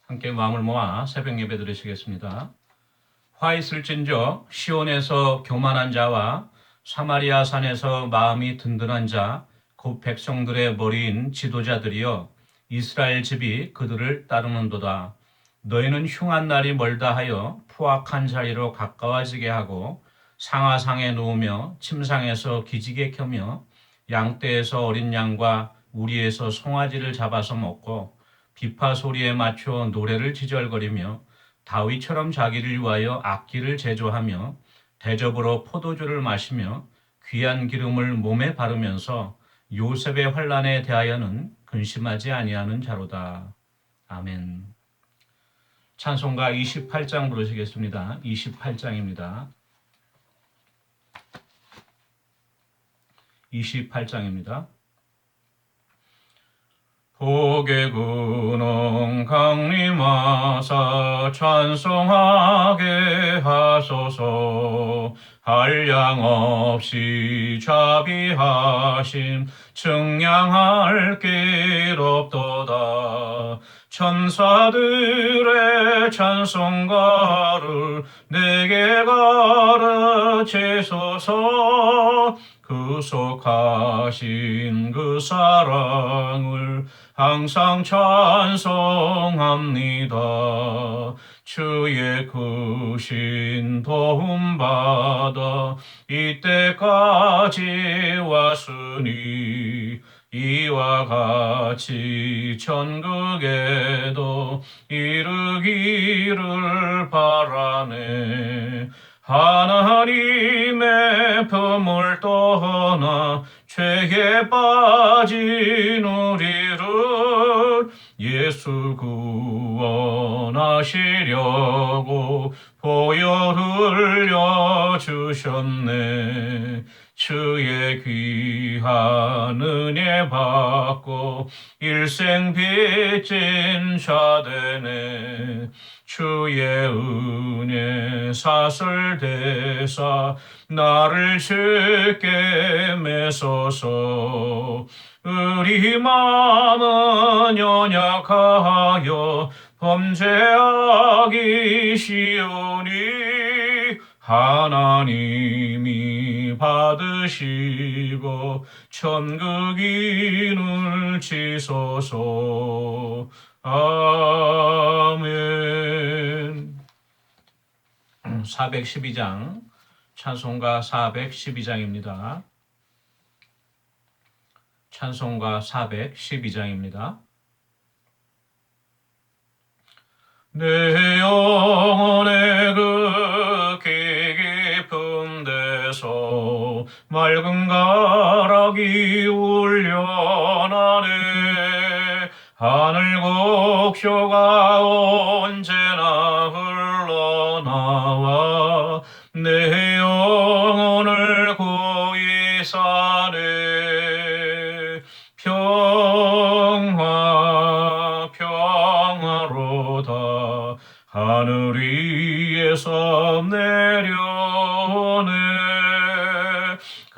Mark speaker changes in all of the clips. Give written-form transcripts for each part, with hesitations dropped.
Speaker 1: 함께 마음을 모아 새벽 예배 드리시겠습니다. 화 있을진저 시온에서 교만한 자와 사마리아 산에서 마음이 든든한 자, 곧 백성들의 머리인 지도자들이여 이스라엘 집이 그들을 따르는도다. 너희는 흉한 날이 멀다 하여 포악한 자리로 가까워지게 하고 상하상에 누우며 침상에서 기지개 켜며 양떼에서 어린 양과 우리에서 송아지를 잡아서 먹고 비파 소리에 맞춰 노래를 지절거리며 다윗처럼 자기를 위하여 악기를 제조하며 대접으로 포도주를 마시며 귀한 기름을 몸에 바르면서 요셉의 환난에 대하여는 근심하지 아니하는 자로다. 아멘. 찬송가 28장 부르시겠습니다. 28장입니다. 28장입니다. 복의 근원 강림하사 찬송하게 하소서. 한량없이 자비하심 측량할 길 없도다. 천사들의 찬송가를 내게 가르치소서. 구속하신 그 사랑을 항상 찬송합니다. 주의 크신 도움받아 이때까지 왔으니 이와 같이 천국에도 이르기를 바라네. 하나님의 품을 떠나 죄에 빠진 우리를 예수 구원하시려고 보혈 흘려주셨네. 주의 귀한 은혜 받고 일생 빚진 자 되네. 주의 은혜 사슬대사 나를 주께 메소서. 우리만은 연약하여 범죄하기 쉬우니 하나님이 받으시고 천국인을 치소서. 아멘. 412장 찬송가 412장입니다. 찬송가 412장입니다. 내 영혼의 그 깊은 데서 맑은 가락이 울려나네. 하늘 곡쇼가 언제나 흘러나와 내 영혼을 고이 사네. 평화 평화로다 하늘 위에서 내려오네.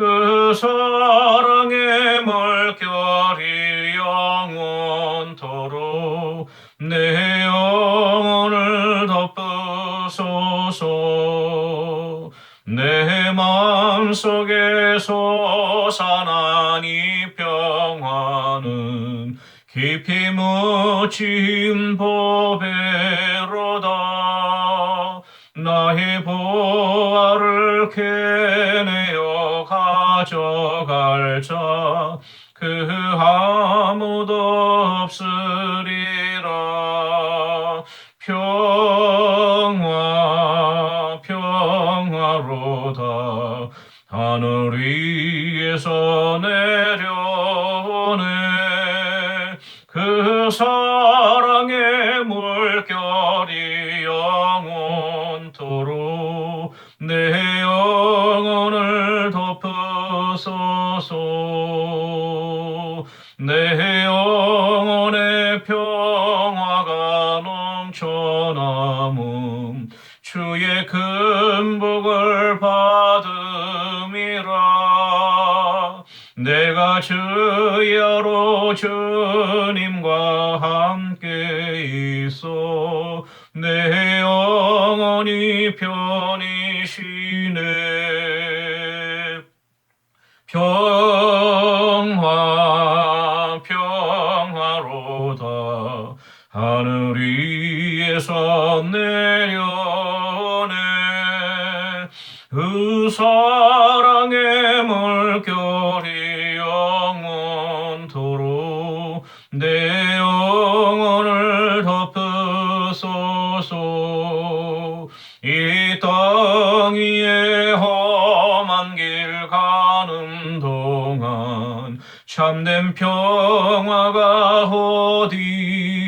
Speaker 1: 그 사랑의 물결이 영원토록 내 영혼을 덮으소서. 내 마음속에 솟아난 이 평화는 깊이 묻힌 보배로다. 나의 보화를 캐내어 가져갈 자 그 아무도 없으리라. 평화로다 하늘 위에서 내려오네. 그 사랑의 물결이 영원토록 내 영혼을 덮으소서. 내 영혼의 평화가 넘쳐남음 주의 큰 복을 받음이라. 내가 주야로 주님과 함께 있어 내 영혼이 편히 쉬네. 평화 평화로다 하늘 위에서 내려오네. 그 사랑의 물결이 영원토록 내 영혼을 덮으소서. 이 땅 위에 험한 길 가는 동안 참된 평화가 어디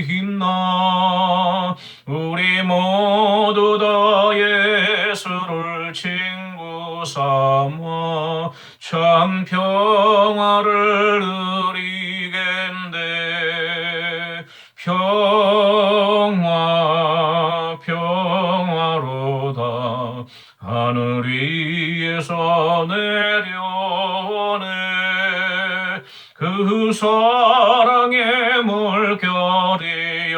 Speaker 1: 있나. 우리 모두 다 예수를 친구 삼아 참 평화를 누리겠네. 평화로다 하늘 위에서 내려오네. 그 사랑의 물결이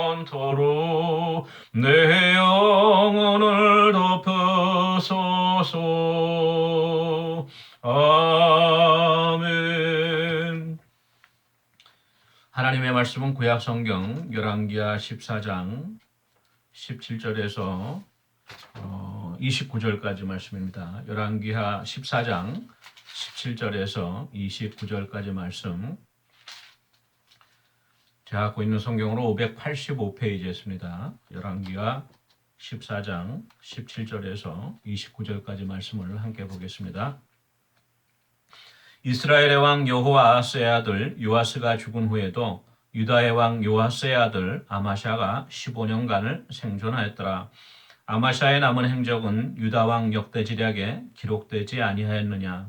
Speaker 1: 영원토록 내 영혼을 덮으소서. 아멘. 하나님의 말씀은 구약 성경 열왕기하 14장 17절에서 29절까지 말씀입니다. 열왕기하 14장 17절에서 29절까지 말씀. 제가 갖고 있는 성경으로 585페이지였습니다. 열왕기하 14장 17절에서 29절까지 말씀을 함께 보겠습니다. 이스라엘의 왕 여호아스의 아들 요아스가 죽은 후에도 유다의 왕 요아스의 아들 아마샤가 15년간을 생존하였더라. 아마샤의 남은 행적은 유다 왕 역대지략에 기록되지 아니하였느냐.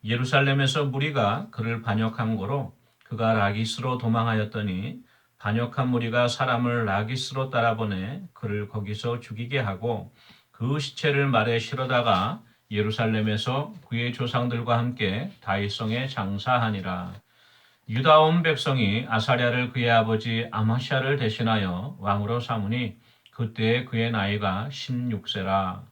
Speaker 1: 예루살렘에서 무리가 그를 반역한 고로 그가 라기스로 도망하였더니 반역한 무리가 사람을 라기스로 따라보내 그를 거기서 죽이게 하고 그 시체를 말에 실어다가 예루살렘에서 그의 조상들과 함께 다윗성에 장사하니라. 유다 온 백성이 아사랴를 그의 아버지 아마샤를 대신하여 왕으로 삼으니 그때 그의 나이가 16세라.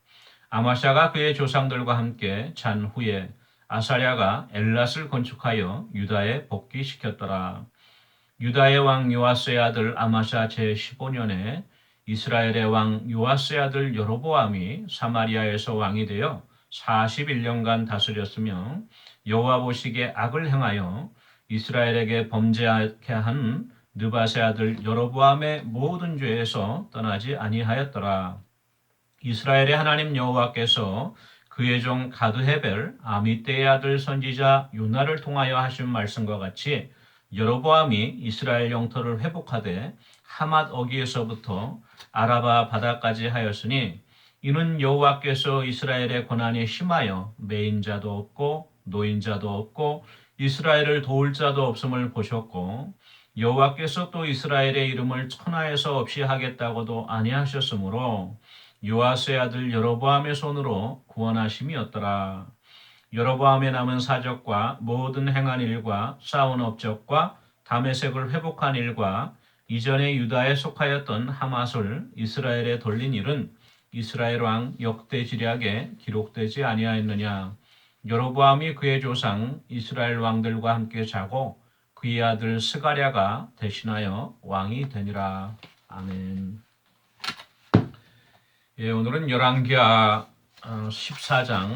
Speaker 1: 아마샤가 그의 조상들과 함께 잔 후에 아사랴가 엘랏을 건축하여 유다에 복귀시켰더라. 유다의 왕 요아스의 아들 아마샤 제15년에 이스라엘의 왕 요아스의 아들 여로보암이 사마리아에서 왕이 되어 41년간 다스렸으며 여호와 보시기에 악을 행하여 이스라엘에게 범죄하게 한 느밧의 아들 여로보암의 모든 죄에서 떠나지 아니하였더라. 이스라엘의 하나님 여호와께서 그의 종 가드헤벨 아미떼의 아들 선지자 요나를 통하여 하신 말씀과 같이 여로보암이 이스라엘 영토를 회복하되 하맛 어기에서부터 아라바 바다까지 하였으니 이는 여호와께서 이스라엘의 고난이 심하여 매인자도 없고 노인자도 없고 이스라엘을 도울 자도 없음을 보셨고 여호와께서 또 이스라엘의 이름을 천하에서 없이 하겠다고도 아니하셨으므로 요아스의 아들 여로보암의 손으로 구원하심이었더라. 여로보암의 남은 사적과 모든 행한 일과 쌓은 업적과 다메섹을 회복한 일과 이전에 유다에 속하였던 하맛을 이스라엘에 돌린 일은 이스라엘 왕 역대지략에 기록되지 아니하였느냐. 여로보암이 그의 조상 이스라엘 왕들과 함께 자고 그의 아들 스가랴가 대신하여 왕이 되니라. 아멘. 예, 오늘은 열왕기하 14장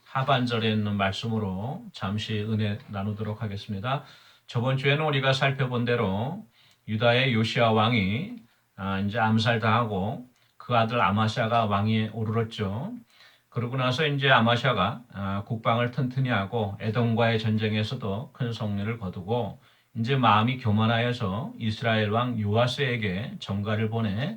Speaker 1: 하반절에 있는 말씀으로 잠시 은혜 나누도록 하겠습니다. 저번 주에는 우리가 살펴본 대로 유다의 요시야 왕이 이제 암살당하고 그 아들 아마샤가 왕위에 오르렀죠. 그러고 나서 이제 아마샤가 국방을 튼튼히 하고 에돔과의 전쟁에서도 큰 승리를 거두고 이제 마음이 교만하여서 이스라엘 왕 요아스에게 전가를 보내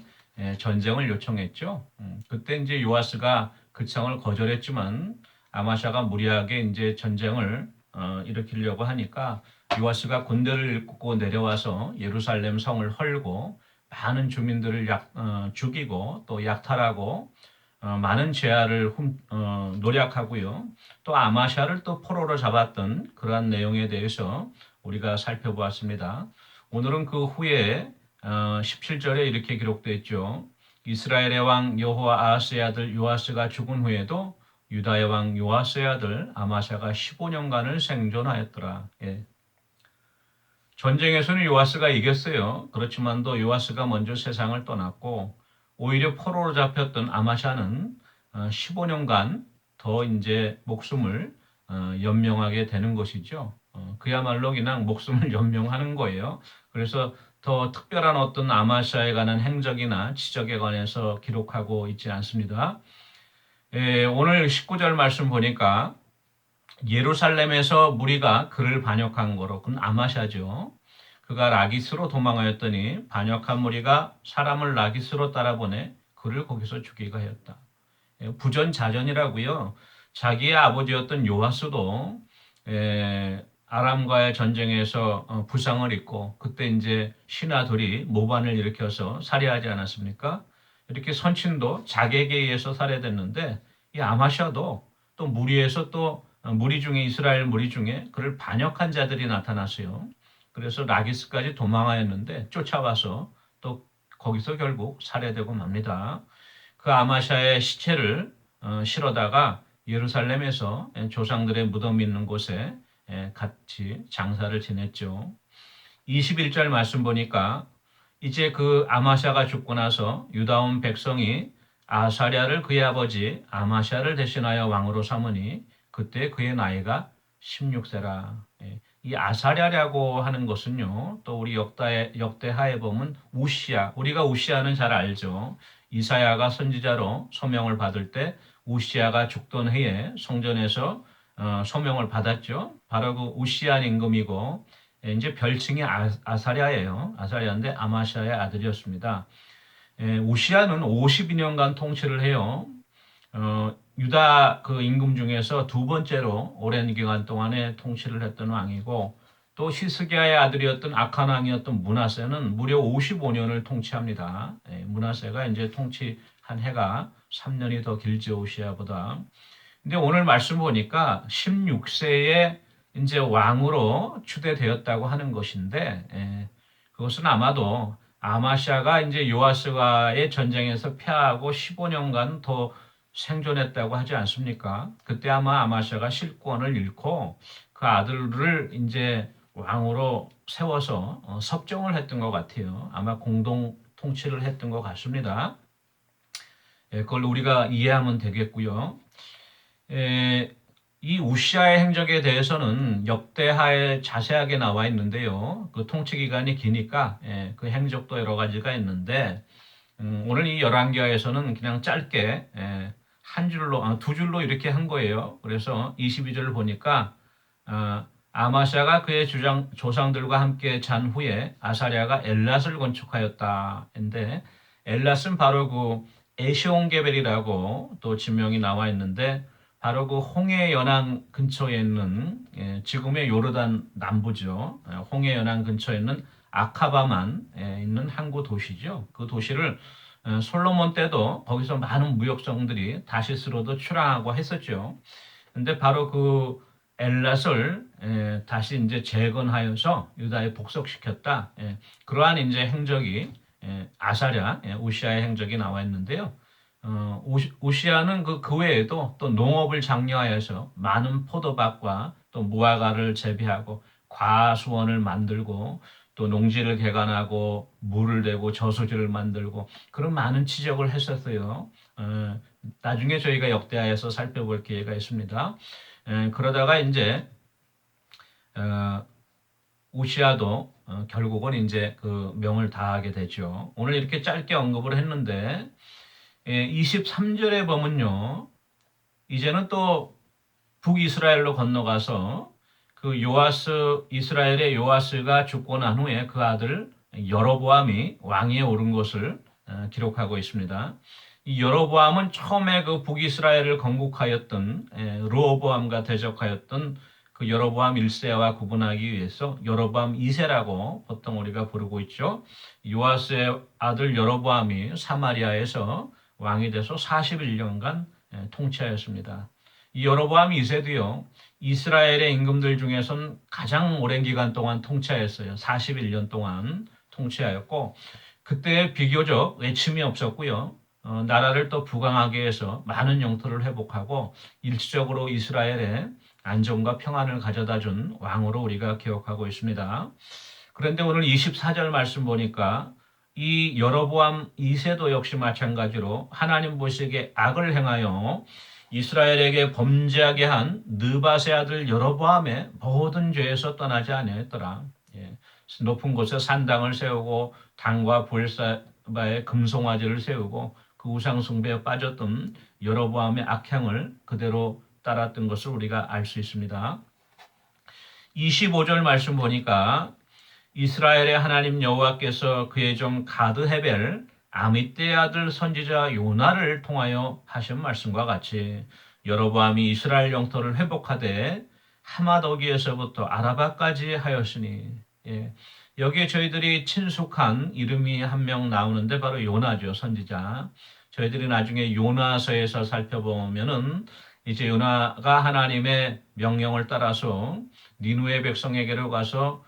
Speaker 1: 전쟁을 요청했죠. 그때 이제 요아스가 그 청을 거절했지만 아마샤가 무리하게 이제 전쟁을 일으키려고 하니까 요아스가 군대를 이끌고 내려와서 예루살렘 성을 헐고 많은 주민들을 죽이고 또 약탈하고 많은 재화를 노략하고요. 또 아마샤를 또 포로로 잡았던 그러한 내용에 대해서 우리가 살펴보았습니다. 오늘은 그 후에 17절에 이렇게 기록되어 있죠. 이스라엘의 왕 여호와 아하스의 아들 요아스가 죽은 후에도 유다의 왕 요아스의 아들 아마샤가 15년간을 생존하였더라. 예. 전쟁에서는 요아스가 이겼어요. 그렇지만도 요아스가 먼저 세상을 떠났고 오히려 포로로 잡혔던 아마샤는 15년간 더 이제 목숨을 연명하게 되는 것이죠. 그야말로 그냥 목숨을 연명하는 거예요. 그래서 더 특별한 어떤 아마샤에 관한 행적이나 지적에 관해서 기록하고 있지 않습니다. 오늘 19절 말씀 보니까 예루살렘에서 무리가 그를 반역한 거로, 그건 아마샤죠. 그가 라기스로 도망하였더니 반역한 무리가 사람을 라기스로 따라보내 그를 거기서 죽이게 하였다. 부전자전이라고요. 자기의 아버지였던 요아스도 아람과의 전쟁에서 부상을 입고 그때 이제 신하들이 모반을 일으켜서 살해하지 않았습니까? 이렇게 선친도 자객에 의해서 살해됐는데 이 아마샤도 또 무리에서 또 무리 중에 이스라엘 무리 중에 그를 반역한 자들이 나타났어요. 그래서 라기스까지 도망하였는데 쫓아와서 또 거기서 결국 살해되고 맙니다. 그 아마샤의 시체를 실어다가 예루살렘에서 조상들의 무덤 있는 곳에 같이 장사를 지냈죠. 21절 말씀 보니까 이제 그 아마샤가 죽고 나서 유다 온 백성이 아사랴를 그의 아버지 아마샤를 대신하여 왕으로 삼으니 그때 그의 나이가 16세라. 이 아사랴라고 하는 것은요, 또 우리 역대하에 보면 우시야, 우리가 우시야는 잘 알죠. 이사야가 선지자로 소명을 받을 때 우시야가 죽던 해에 성전에서 소명을 받았죠. 바로 그 우시야 임금이고 이제 별칭이 아사랴예요. 아사랴인데 아마샤의 아들이었습니다. 우시야는 52년간 통치를 해요. 유다 그 임금 중에서 두 번째로 오랜 기간 동안에 통치를 했던 왕이고 또 히스기야의 아들이었던 악한 왕이었던 므낫세는 무려 55년을 통치합니다. 므낫세가 이제 통치한 해가 3년이 더 길죠, 우시야보다. 근데 오늘 말씀 보니까 16세에 이제 왕으로 추대되었다고 하는 것인데 그것은 아마도 아마샤가 이제 요아스와의 전쟁에서 패하고 15년간 더 생존했다고 하지 않습니까? 그때 아마 아마샤가 실권을 잃고 그 아들을 이제 왕으로 세워서 섭정을 했던 것 같아요. 아마 공동 통치를 했던 것 같습니다. 그걸 우리가 이해하면 되겠고요. 이 우시아의 행적에 대해서는 역대하에 자세하게 나와 있는데요. 그 통치 기간이 기니까 그 행적도 여러 가지가 있는데 오늘 이 열왕기하에서는 그냥 짧게 한 줄로 두 줄로 이렇게 한 거예요. 그래서 22절을 보니까 아마샤가 그의 조상들과 함께 잔 후에 아사랴가 엘랏을 건축하였다. 근데 엘랏은 바로 그 에시온게벨이라고 또 지명이 나와 있는데 바로 그 홍해 연안 근처에 있는 지금의 요르단 남부죠. 홍해 연안 근처에 있는 아카바만 있는 항구 도시죠. 그 도시를 솔로몬 때도 거기서 많은 무역성들이 다시스로도 출항하고 했었죠. 근데 바로 그 엘랏을 다시 이제 재건하여서 유다에 복속시켰다. 그러한 이제 행적이 아사랴 우시아의 행적이 나와 있는데요. 우시아는 그 외에도 또 농업을 장려하여서 많은 포도밭과 또 무화과를 재배하고 과수원을 만들고 또 농지를 개간하고 물을 대고 저수지를 만들고 그런 많은 지적을 했었어요. 나중에 저희가 역대하에서 살펴볼 기회가 있습니다. 그러다가 이제 우시아도 결국은 이제 그 명을 다하게 되죠. 오늘 이렇게 짧게 언급을 했는데 23절에 보면요. 이제는 또 북이스라엘로 건너가서 그 이스라엘의 요아스가 죽고 난 후에 그 아들 여로보암이 왕위에 오른 것을 기록하고 있습니다. 이 여로보암은 처음에 그 북이스라엘을 건국하였던 르호보암과 대적하였던 그 여로보암 1세와 구분하기 위해서 여로보암 2세라고 보통 우리가 부르고 있죠. 요아스의 아들 여로보암이 사마리아에서 왕이 돼서 41년간 통치하였습니다. 이 여로보암 2세도요. 이스라엘의 임금들 중에서는 가장 오랜 기간 동안 통치하였어요. 41년 동안 통치하였고 그때 비교적 외침이 없었고요. 나라를 또 부강하게 해서 많은 영토를 회복하고 일시적으로 이스라엘에 안정과 평안을 가져다 준 왕으로 우리가 기억하고 있습니다. 그런데 오늘 24절 말씀 보니까 이 여로보암 2세도 역시 마찬가지로 하나님 보시기에 악을 행하여 이스라엘에게 범죄하게 한 느밧의 아들 여로보암의 모든 죄에서 떠나지 아니하였더라. 예. 높은 곳에 산당을 세우고 단과 볼사바에 금송아지를 세우고 그 우상 숭배에 빠졌던 여로보암의 악행을 그대로 따랐던 것을 우리가 알 수 있습니다. 25절 말씀 보니까 이스라엘의 하나님 여호와께서 그의 종 가드 헤벨 아미떼의 아들 선지자 요나를 통하여 하신 말씀과 같이 여로보암이 이스라엘 영토를 회복하되 하마더기에서부터 아라바까지 하였으니 예. 여기에 저희들이 친숙한 이름이 한 명 나오는데 바로 요나죠. 선지자. 저희들이 나중에 요나서에서 살펴보면은 이제 요나가 하나님의 명령을 따라서 니누의 백성에게로 가서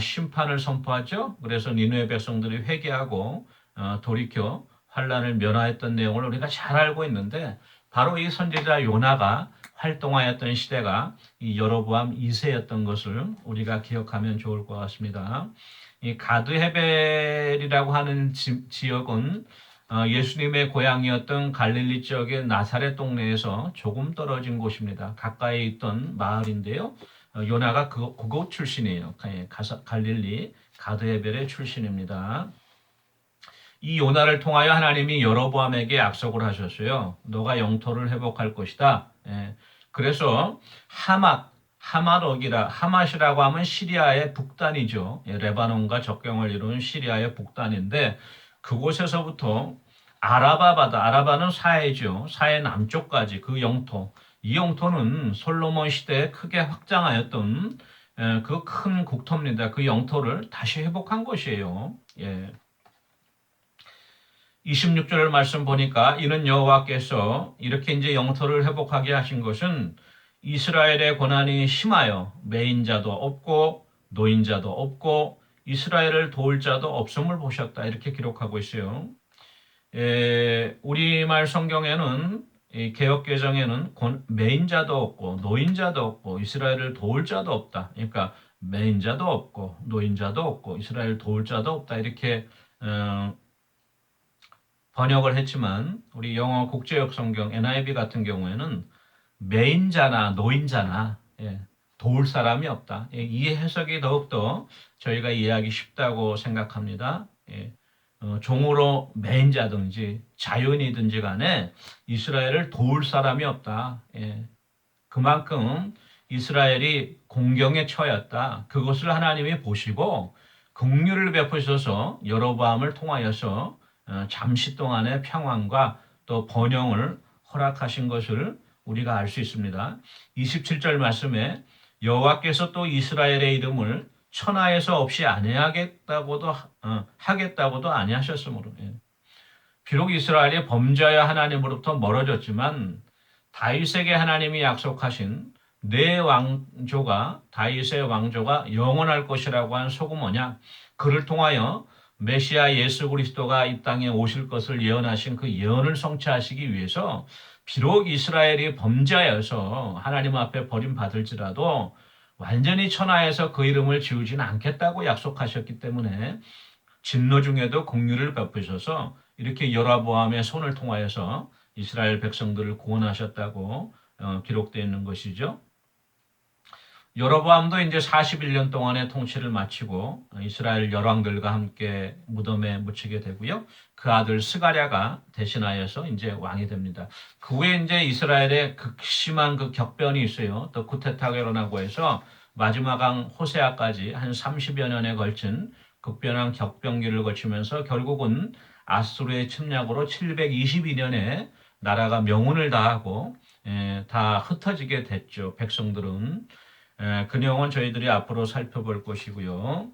Speaker 1: 심판을 선포하죠. 그래서 니누의 백성들이 회개하고 돌이켜 환란을 면하였던 내용을 우리가 잘 알고 있는데 바로 이 선지자 요나가 활동하였던 시대가 이 여로보암 2세였던 것을 우리가 기억하면 좋을 것 같습니다. 이 가드 헤벨이라고 하는 지역은 예수님의 고향이었던 갈릴리 지역의 나사렛 동네에서 조금 떨어진 곳입니다. 가까이 있던 마을인데요. 요나가 그곳 출신이에요. 갈릴리 가드 헤벨의 출신입니다. 이 요나를 통하여 하나님이 여로보암에게 약속을 하셨어요. 너가 영토를 회복할 것이다. 예. 그래서 하맛이라고 하면 시리아의 북단이죠. 예, 레바논과 접경을 이루는 시리아의 북단인데 그곳에서부터 아라바 바다, 아라바는 사해죠. 사해 남쪽까지 그 영토. 이 영토는 솔로몬 시대에 크게 확장하였던 그 큰 국토입니다. 그 영토를 다시 회복한 것이에요. 예. 26절 말씀 보니까 이는 여호와께서 이렇게 이제 영토를 회복하게 하신 것은 이스라엘의 고난이 심하여 매인자도 없고 노인자도 없고 이스라엘을 도울 자도 없음을 보셨다. 이렇게 기록하고 있어요. 우리말 성경에는 개역개정에는 매인자도 없고 노인자도 없고 이스라엘을 도울 자도 없다. 그러니까 매인자도 없고 노인자도 없고 이스라엘 도울 자도 없다. 이렇게 번역을 했지만 우리 영어 국제역 성경 NIV 같은 경우에는 매인자나 노인자나 도울 사람이 없다. 이 해석이 더욱더 저희가 이해하기 쉽다고 생각합니다. 종으로 매인자든지 자연이든지 간에 이스라엘을 도울 사람이 없다. 그만큼 이스라엘이 공경에 처했다. 그것을 하나님이 보시고 긍휼을 베푸셔서 여로보암을 통하여서 잠시 동안의 평안과 또 번영을 허락하신 것을 우리가 알 수 있습니다. 27절 말씀에 여호와께서 또 이스라엘의 이름을 천하에서 없이 하겠다고도 아니하셨으므로 비록 이스라엘이 범죄하여 하나님으로부터 멀어졌지만 다윗에게 하나님이 약속하신 내 왕조가 다윗의 왕조가 영원할 것이라고 한 소금 언약 그를 통하여 메시아 예수 그리스도가 이 땅에 오실 것을 예언하신 그 예언을 성취하시기 위해서 비록 이스라엘이 범죄하여서 하나님 앞에 버림받을지라도 완전히 천하에서 그 이름을 지우지는 않겠다고 약속하셨기 때문에 진노 중에도 긍휼을 베푸셔서 이렇게 여로보암의 손을 통하여서 이스라엘 백성들을 구원하셨다고 기록되어 있는 것이죠. 여로보암도 이제 41년 동안의 통치를 마치고 이스라엘 열왕들과 함께 무덤에 묻히게 되고요. 그 아들 스가랴가 대신하여서 이제 왕이 됩니다. 그 후에 이제 이스라엘에 극심한 그 격변이 있어요. 또 구테타가 일어나고 해서 마지막 왕 호세아까지 한 30여 년에 걸친 극변한 격변기를 거치면서 결국은 아수르의 침략으로 722년에 나라가 명운을 다하고 다 흩어지게 됐죠. 백성들은. 그 내용은 저희들이 앞으로 살펴볼 것이고요.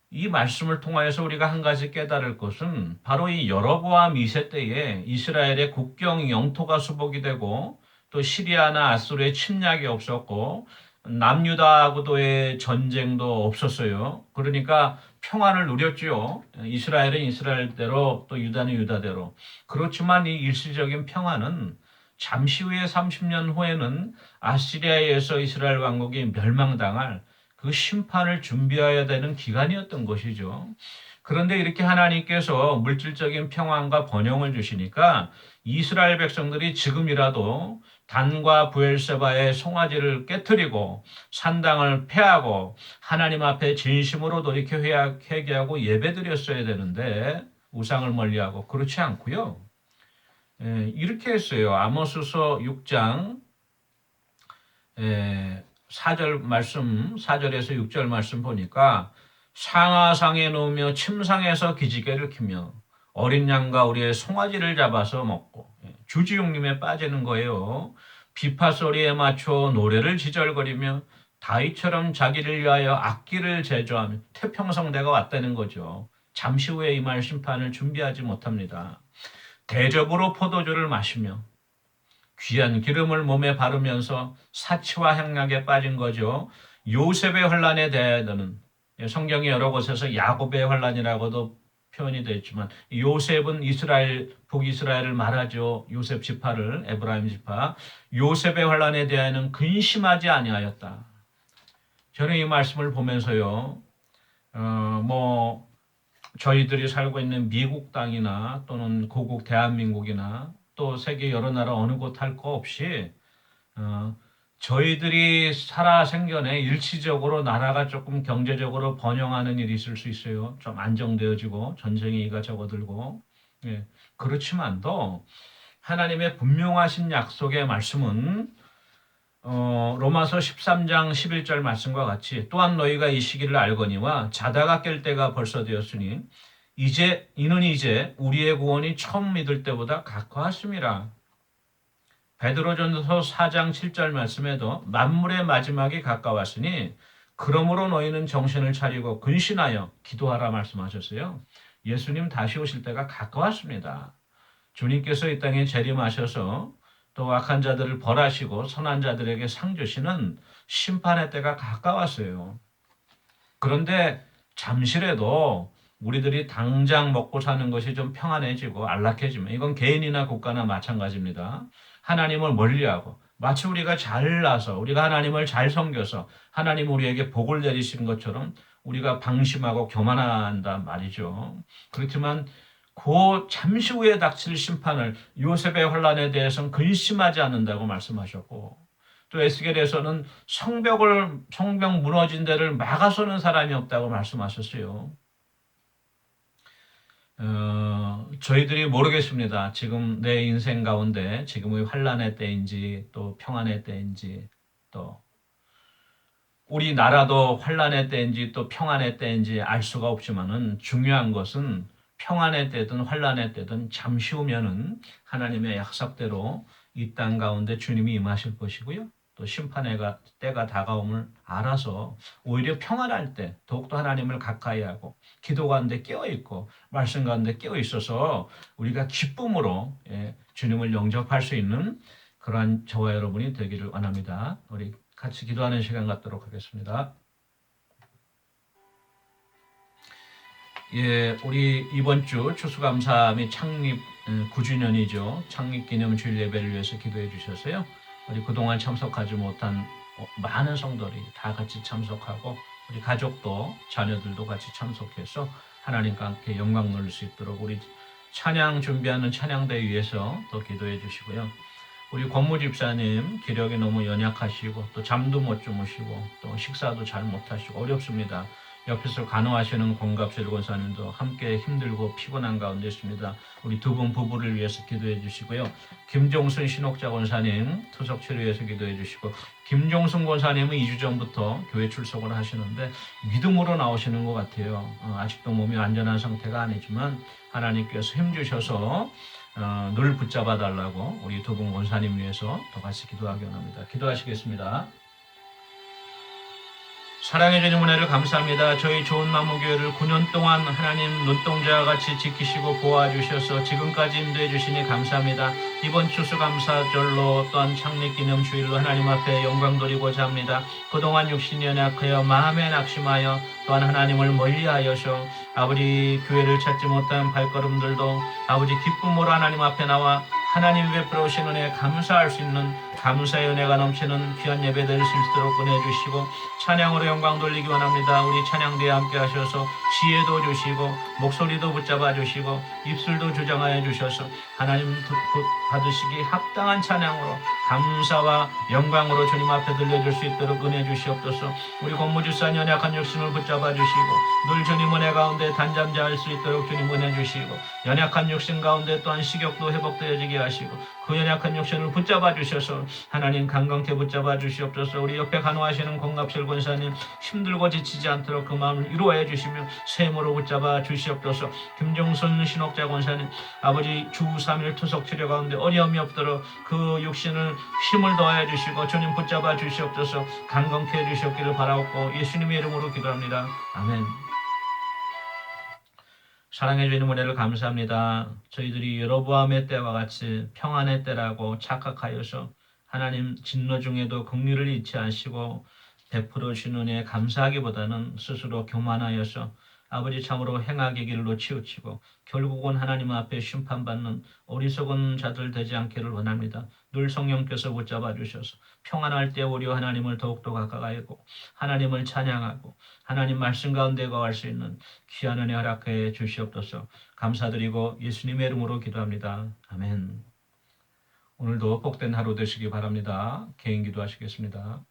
Speaker 1: 이 말씀을 통하여서 우리가 한 가지 깨달을 것은 바로 이 여로보암 2세 때에 이스라엘의 국경 영토가 수복이 되고 또 시리아나 아수르의 침략이 없었고 남유다하고도의 전쟁도 없었어요. 그러니까 평안을 누렸지요. 이스라엘은 이스라엘대로 또 유다는 유다대로. 그렇지만 이 일시적인 평안은 잠시 후에 30년 후에는 아시리아에서 이스라엘 왕국이 멸망당할 그 심판을 준비해야 되는 기간이었던 것이죠. 그런데 이렇게 하나님께서 물질적인 평안과 번영을 주시니까 이스라엘 백성들이 지금이라도 단과 부엘세바의 송아지를 깨뜨리고 산당을 폐하고 하나님 앞에 진심으로 돌이켜 회개하고 예배드렸어야 되는데 우상을 멀리하고 그렇지 않고요. 이렇게 했어요. 아모스서 6장 4절 말씀, 4절에서 6절 말씀 보니까 상하상에 놓으며 침상에서 기지개를 켜며 어린 양과 우리의 송아지를 잡아서 먹고 주지용림에 빠지는 거예요. 비파 소리에 맞춰 노래를 지절거리며 다윗처럼 자기를 위하여 악기를 제조하며 태평성대가 왔다는 거죠. 잠시 후에 임할 심판을 준비하지 못합니다. 대접으로 포도주를 마시며 귀한 기름을 몸에 바르면서 사치와 향락에 빠진 거죠. 요셉의 환란에 대해서는 성경의 여러 곳에서 야곱의 환란이라고도 표현이 되어 있지만 요셉은 이스라엘, 북이스라엘을 말하죠. 요셉 지파를, 에브라임 지파. 요셉의 환란에 대하여는 근심하지 아니하였다. 저는 이 말씀을 보면서요. 저희들이 살고 있는 미국 땅이나 또는 고국 대한민국이나 또 세계 여러 나라 어느 곳 할 거 없이 저희들이 살아 생전에 일시적으로 나라가 조금 경제적으로 번영하는 일이 있을 수 있어요. 좀 안정되어지고 전쟁이가 적어들고 그렇지만도 하나님의 분명하신 약속의 말씀은 로마서 13장 11절 말씀과 같이 또한 너희가 이 시기를 알거니와 자다가 깰 때가 벌써 되었으니 이는 이제 우리의 구원이 처음 믿을 때보다 가까웠음이라. 베드로전서 4장 7절 말씀에도 만물의 마지막이 가까웠으니 그러므로 너희는 정신을 차리고 근신하여 기도하라 말씀하셨어요. 예수님 다시 오실 때가 가까웠습니다. 주님께서 이 땅에 재림하셔서 또 악한 자들을 벌하시고 선한 자들에게 상 주시는 심판의 때가 가까웠어요. 그런데 잠시라도 우리들이 당장 먹고 사는 것이 좀 평안해지고 안락해지면 이건 개인이나 국가나 마찬가지입니다. 하나님을 멀리하고 마치 우리가 잘나서 우리가 하나님을 잘 섬겨서 하나님 우리에게 복을 내리신 것처럼 우리가 방심하고 교만한단 말이죠. 그렇지만 그 잠시 후에 닥칠 심판을 요셉의 환란에 대해서는 근심하지 않는다고 말씀하셨고 또 에스겔에서는 성벽 무너진 데를 막아서는 사람이 없다고 말씀하셨어요. 저희들이 모르겠습니다. 지금 내 인생 가운데 지금의 환란의 때인지 또 평안의 때인지 또 우리 나라도 환란의 때인지 또 평안의 때인지 알 수가 없지만은 중요한 것은 평안의 때든 환란의 때든 잠시 후면은 하나님의 약속대로 이 땅 가운데 주님이 임하실 것이고요. 또 심판의 때가 다가옴을 알아서 오히려 평안할 때 더욱더 하나님을 가까이 하고 기도 가운데 깨어있고 말씀 가운데 깨어있어서 우리가 기쁨으로 주님을 영접할 수 있는 그러한 저와 여러분이 되기를 원합니다. 우리 같이 기도하는 시간 갖도록 하겠습니다. 우리 이번 주 추수감사 및 창립 9주년이죠. 창립기념주일 예배를 위해서 기도해 주셔서요. 우리 그동안 참석하지 못한 많은 성도들이 다 같이 참석하고 우리 가족도 자녀들도 같이 참석해서 하나님과 함께 영광 누릴 수 있도록 우리 찬양 준비하는 찬양대 위해서 또 기도해 주시고요. 우리 권무 집사님 기력이 너무 연약하시고 또 잠도 못 주무시고 또 식사도 잘 못하시고 어렵습니다. 옆에서 간호하시는 권갑실 권사님도 함께 힘들고 피곤한 가운데 있습니다. 우리 두 분 부부를 위해서 기도해 주시고요. 김종순 신옥자 권사님 투석 치료위해서 기도해 주시고 김종순 권사님은 2주 전부터 교회 출석을 하시는데 믿음으로 나오시는 것 같아요. 아직도 몸이 완전한 상태가 아니지만 하나님께서 힘주셔서 늘 붙잡아 달라고 우리 두 분 권사님 위해서 더 같이 기도하기 원합니다. 기도하시겠습니다. 사랑해 주님 은혜를 감사합니다. 저희 좋은 마무교회를 9년 동안 하나님 눈동자와 같이 지키시고 보호하주셔서 지금까지 인도해 주시니 감사합니다. 이번 추수감사절로 또한 창립기념 주일로 하나님 앞에 영광 돌리고자 합니다. 그동안 육신이 연약하여 마음에 낙심하여 또한 하나님을 멀리하여서 아버지 교회를 찾지 못한 발걸음들도 아버지 기쁨으로 하나님 앞에 나와 하나님 베풀어 오신 은혜에 감사할 수 있는 감사의 은혜가 넘치는 귀한 예배 드릴 수 있도록 은혜주시고 찬양으로 영광 돌리기 원합니다. 우리 찬양대에 함께 하셔서 지혜도 주시고 목소리도 붙잡아 주시고 입술도 주장하여 주셔서 하나님 받으시기 합당한 찬양으로 감사와 영광으로 주님 앞에 들려줄 수 있도록 은혜 주시옵소서. 우리 권무주사님 연약한 욕심을 붙잡아 주시고 늘 주님 은혜 가운데 단잠자할 수 있도록 주님 은혜 주시고 연약한 욕심 가운데 또한 식욕도 회복되어지게 하시고 그 연약한 욕심을 붙잡아 주셔서 하나님 강건케 붙잡아 주시옵소서. 우리 옆에 간호하시는 권갑실 권사님 힘들고 지치지 않도록 그 마음을 위로해 주시며 샘으로 붙잡아 주시옵소서. 김종순 신옥자 권사님 아버지 주 3일 투석 치료 가운데 어려움이 없도록 그 육신을 힘을 더해 주시고 주님 붙잡아 주시옵소서. 강건케 해 주시옵기를 바라옵고 예수님의 이름으로 기도합니다. 아멘. 사랑해 주시는 은혜를 감사합니다. 저희들이 여로보암의 때와 같이 평안의 때라고 착각하여서 하나님 진노 중에도 긍휼을 잊지 않으시고 베풀어 주시는 은혜에 감사하기보다는 스스로 교만하여서 아버지 참으로 행악의 길로 치우치고 결국은 하나님 앞에 심판받는 어리석은 자들 되지 않기를 원합니다. 늘 성령께서 붙잡아 주셔서 평안할 때 오히려 하나님을 더욱더 가까이하고 하나님을 찬양하고 하나님 말씀 가운데 거할 수 있는 귀한 은혜 허락해 주시옵소서. 감사드리고 예수님의 이름으로 기도합니다. 아멘. 오늘도 복된 하루 되시기 바랍니다. 개인 기도하시겠습니다.